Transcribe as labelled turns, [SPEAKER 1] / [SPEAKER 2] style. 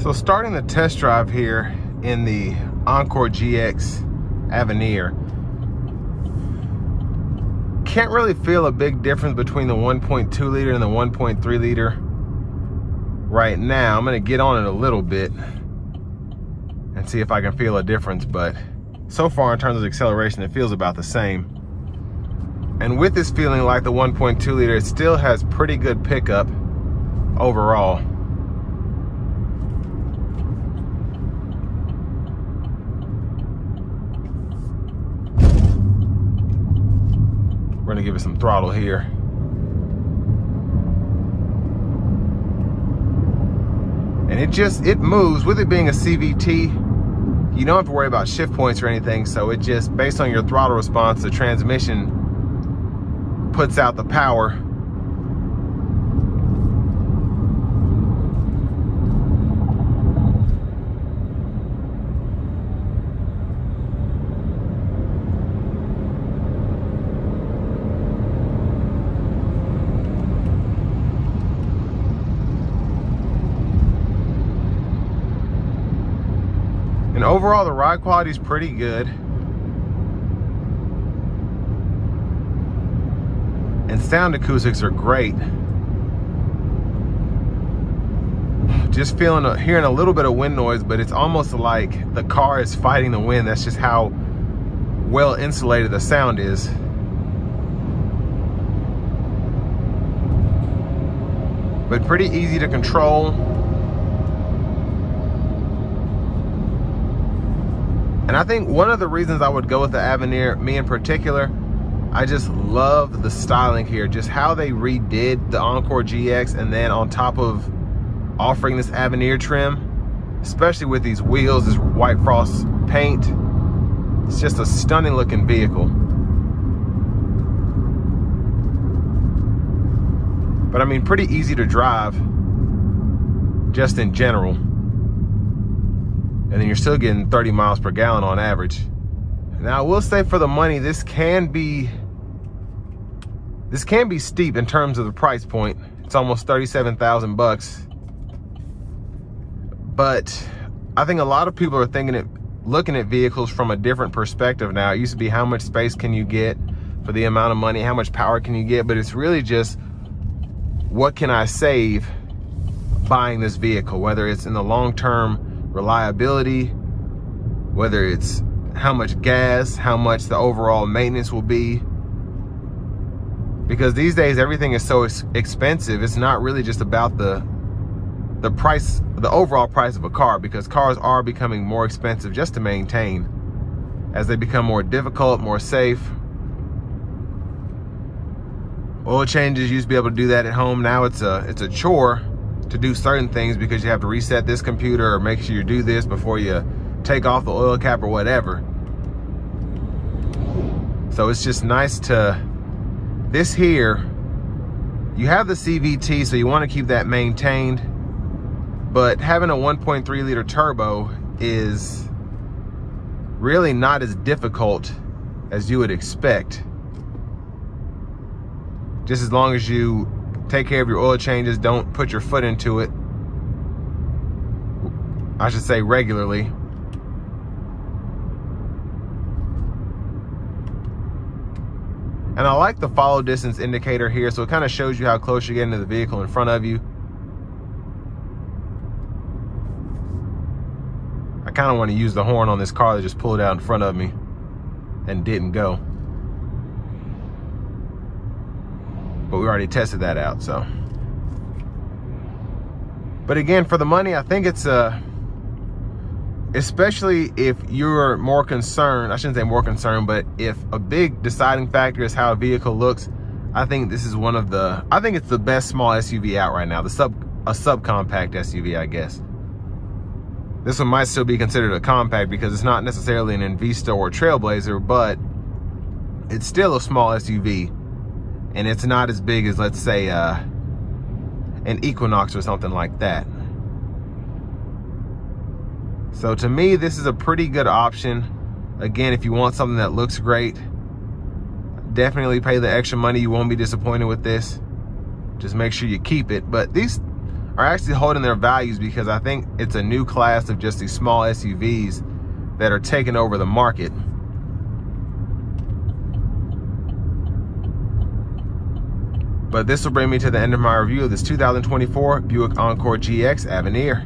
[SPEAKER 1] So starting the test drive here in the Encore GX Avenir, can't really feel a big difference between the 1.2 liter and the 1.3 liter right now. I'm gonna get on it a little bit and see if I can feel a difference, but so far in terms of acceleration, it feels about the same. And with this feeling like the 1.2 liter, it still has pretty good pickup overall. We're gonna give it some throttle here. And it moves. With it being a CVT, you don't have to worry about shift points or anything, so it just, based on your throttle response, the transmission puts out the power. And overall, the ride quality is pretty good. And sound acoustics are great. Just hearing a little bit of wind noise, but it's almost like the car is fighting the wind. That's just how well insulated the sound is. But pretty easy to control. And I think one of the reasons I would go with the Avenir, me in particular, I just love the styling here, just how they redid the Encore GX, and then on top of offering this Avenir trim, especially with these wheels, this white frost paint, it's just a stunning looking vehicle. But I mean, pretty easy to drive just in general. And then you're still getting 30 miles per gallon on average. Now I will say, for the money, this can be steep in terms of the price point. It's almost 37,000 bucks. But I think a lot of people are looking at vehicles from a different perspective now. It used to be how much space can you get for the amount of money, how much power can you get, but it's really just what can I save buying this vehicle, whether it's in the long-term reliability, whether it's how much gas, how much the overall maintenance will be. Because these days everything is so expensive, it's not really just about the price, the overall price of a car, because cars are becoming more expensive just to maintain as they become more difficult, more safe. Oil changes, you used to be able to do that at home. Now it's a chore to do certain things because you have to reset this computer or make sure you do this before you take off the oil cap or whatever. So it's just nice to, this here, you have the CVT, so you want to keep that maintained, but having a 1.3 liter turbo is really not as difficult as you would expect. Just as long as you take care of your oil changes, don't put your foot into it, I should say, regularly. And I like the follow distance indicator here, so it kind of shows you how close you're getting to the vehicle in front of you. I kind of want to use the horn on this car that just pulled out in front of me and didn't go. But we already tested that out, so. But again, for the money, I think it's especially if you're more concerned, I shouldn't say more concerned, but if a big deciding factor is how a vehicle looks, I think this is I think it's the best small SUV out right now, a subcompact SUV, I guess. This one might still be considered a compact because it's not necessarily an Invista or Trailblazer, but it's still a small SUV. And it's not as big as, let's say, an Equinox or something like that. So to me, this is a pretty good option. Again, if you want something that looks great, definitely pay the extra money. You won't be disappointed with this. Just make sure you keep it. But these are actually holding their values, because I think it's a new class of just these small SUVs that are taking over the market. But this will bring me to the end of my review of this 2024 Buick Encore GX Avenir.